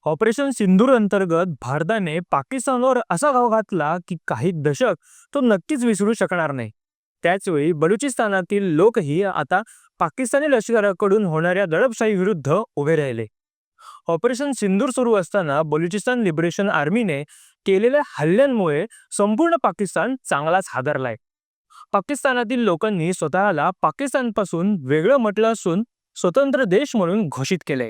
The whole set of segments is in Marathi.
ऑपरेशन सिंदूर अंतर्गत भारताने पाकिस्तानवर असा घाव घातला की काही दशक तो नक्कीच विसरू शकणार नाही. त्याचवेळी बलुचिस्तानातील लोकही आता पाकिस्तानी लष्कराकडून होणाऱ्या दडपशाही विरुद्ध उभे राहिले. ऑपरेशन सिंदूर सुरू असताना बलुचिस्तान लिबरेशन आर्मीने केलेल्या हल्ल्यांमुळे संपूर्ण पाकिस्तान चांगलाच हादरलाय. पाकिस्तानातील लोकांनी स्वतःला पाकिस्तानपासून वेगळं म्हटलं असून स्वतंत्र देश म्हणून घोषित केले.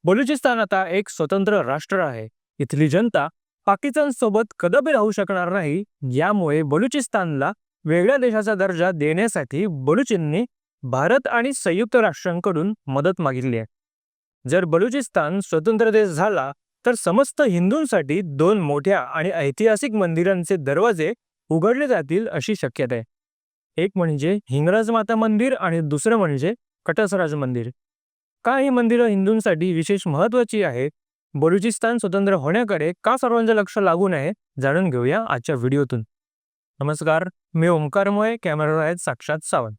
बलुचिस्तान आता एक स्वतंत्र राष्ट्र आहे. इथली जनता पाकिस्तान सोबत कदापि राहू शकणार नाही. यामुळे बलुचिस्तानला वेगळ्या देशाचा दर्जा देण्यासाठी बलुचिंनी भारत आणि संयुक्त राष्ट्रांकडून मदत मागितली आहे. जर बलुचिस्तान स्वतंत्र देश झाला तर समस्त हिंदूंसाठी दोन मोठ्या आणि ऐतिहासिक मंदिरांचे दरवाजे उघडले जातील अशी शक्यता आहे. एक म्हणजे हिंगराज माता मंदिर आणि दुसरं म्हणजे कटसराज मंदिर. का ही मंदिरं हिंदूंसाठी विशेष महत्त्वाची आहेत? बलुचिस्तान स्वतंत्र होण्याकडे का सर्वांचं लक्ष लागू नये जाणून घेऊया आजच्या व्हिडिओतून. नमस्कार, मी ओंकारमय, कॅमेरावर आहेत साक्षात सावंत.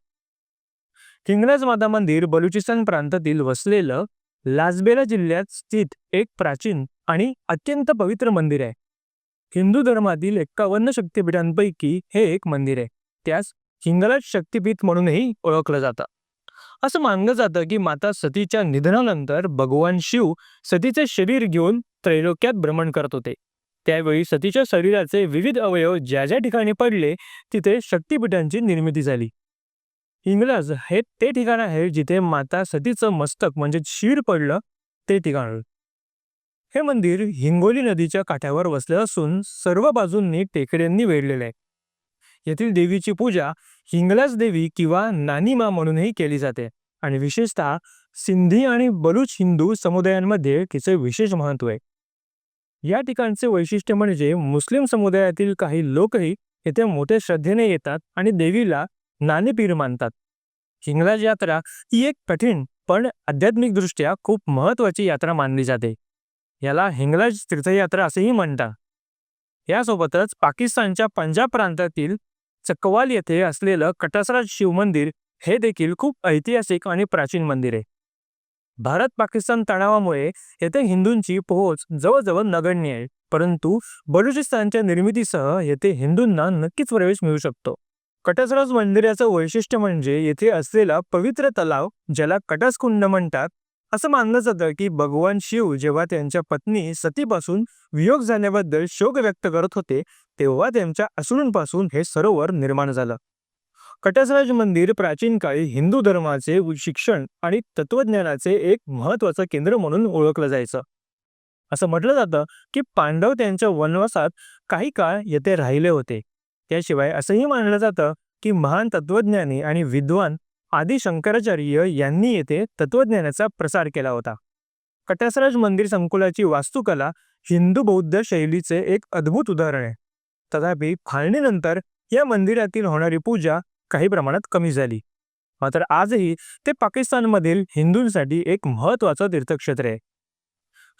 हिंगराज माता मंदिर बलुचिस्तान प्रांतातील वसलेलं लाजबेला जिल्ह्यात स्थित एक प्राचीन आणि अत्यंत पवित्र मंदिर आहे. हिंदू धर्मातील 51 शक्तिपीठांपैकी हे एक मंदिर आहे. त्यास हिंगराज शक्तिपीठ म्हणूनही ओळखलं जातं. असं मानलं जातं की माता सतीच्या निधनानंतर भगवान शिव सतीचे शरीर घेऊन त्रैलोक्यात भ्रमण करत होते. त्यावेळी सतीच्या शरीराचे विविध अवयव ज्या ज्या ठिकाणी पडले तिथे शक्तिपीठांची निर्मिती झाली. हिंगराज हे ते ठिकाण आहे जिथे माता सतीचं मस्तक म्हणजे शिर पडलं ते ठिकाण. हे मंदिर हिंगोली नदीच्या काठावर वसले असून सर्व बाजूंनी टेकड्यांनी वेढलेले आहे. येथील देवीची पूजा हिंगलाज देवी किंवा नानीमा म्हणूनही केली जाते आणि विशेषतः सिंधी आणि बलूच हिंदू समुदायांमध्ये तिचे विशेष महत्त्व आहे. या ठिकाणचे वैशिष्ट्य म्हणजे मुस्लिम समुदायातील काही लोकही येथे मोठ्या श्रद्धेने येतात आणि देवीला नानी पीर मानतात. हिंगलाज यात्रा ही एक कठीण पण आध्यात्मिकदृष्ट्या खूप महत्त्वाची यात्रा मानली जाते. याला हिंगलाज तीर्थयात्रा असेही म्हणतात. यासोबतच पाकिस्तानच्या पंजाब प्रांतातील चकवाल येथे असलेलं कटसराज शिव मंदिर हे देखील खूप ऐतिहासिक आणि प्राचीन मंदिर आहे. भारत पाकिस्तान तणावामुळे येथे हिंदूंची पोहोच जवळजवळ नगण्य आहे, परंतु बलुचिस्तानच्या निर्मितीसह येथे हिंदूंना नक्कीच प्रवेश मिळू शकतो. कटसराज मंदिराचं वैशिष्ट्य म्हणजे येथे असलेला पवित्र तलाव, ज्याला कटसकुंड म्हणतात. असं मानलं जातं की भगवान शिव जेव्हा त्यांच्या पत्नी सतीपासून वियोग झाल्याबद्दल शोक व्यक्त करत होते तेव्हा त्यांच्या अश्रूंपासून हे सरोवर निर्माण झालं. कटसराज मंदिर प्राचीन काळी हिंदू धर्माचे शिक्षण आणि तत्वज्ञानाचे एक महत्त्वाचं केंद्र म्हणून ओळखलं जायचं. असं म्हटलं जातं की पांडव त्यांच्या वनवासात काही काळ येथे राहिले होते. त्याशिवाय असंही मानलं जातं की महान तत्वज्ञानी आणि विद्वान आदि शंकराचार्य यांनी येथे तत्वज्ञानाचा प्रसार केला होता. कटसराज मंदिर संकुलाची वास्तुकला हिंदू बौद्ध शैलीचे एक अद्भुत उदाहरण आहे. तथापि फाळणीनंतर या मंदिरातील होणारी पूजा काही प्रमाणात कमी झाली. मात्र आजही ते पाकिस्तानमधील हिंदूंसाठी एक महत्त्वाचं तीर्थक्षेत्र आहे.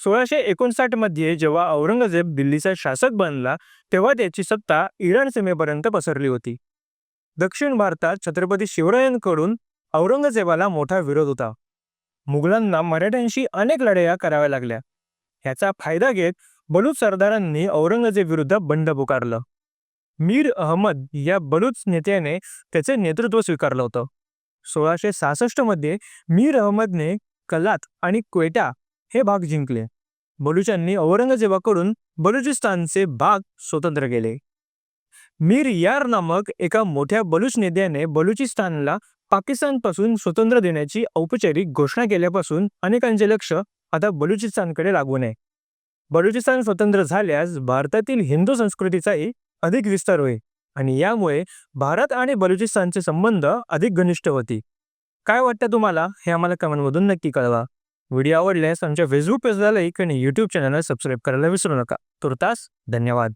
1659 मध्ये जेव्हा औरंगजेब दिल्लीचा शासक बनला तेव्हा त्याची सत्ता इराण सीमेपर्यंत पसरली होती. दक्षिण भारतात छत्रपती शिवरायांकडून औरंगजेबाला मोठा विरोध होता. मुघलांना मराठ्यांशी अनेक लढाया कराव्या लागल्या. ह्याचा फायदा घेत बलूच सरदारांनी औरंगजेब विरुद्ध बंड पुकारलं. मीर अहमद या बलूच नेत्याने त्याचे नेतृत्व स्वीकारलं होतं. 1666 मध्ये मीर अहमदने कलात आणि क्वेटा हे भाग जिंकले. बलूचांनी औरंगजेबाकडून बलुचिस्तानचे भाग स्वतंत्र केले. मीर यार नामक एका मोठ्या बलूच नेत्याने बलुचिस्तानला पाकिस्तानपासून स्वतंत्र देण्याची औपचारिक घोषणा केल्यापासून अनेकांचे लक्ष आता बलुचिस्तानकडे लागून आहे. बलुचिस्तान स्वतंत्र झाल्यास भारतातील हिंदू संस्कृतीचाही अधिक विस्तार होईल आणि यामुळे भारत आणि बलुचिस्तानचे संबंध अधिक घनिष्ठ होतील. काय वाटतं तुम्हाला हे आम्हाला कमेंटमधून नक्की कळवा. व्हिडिओ आवडल्यास आमच्या फेसबुक पेजला लाईक आणि यूट्यूब चॅनलला सबस्क्राईब करायला विसरू नका. तुर्तास धन्यवाद.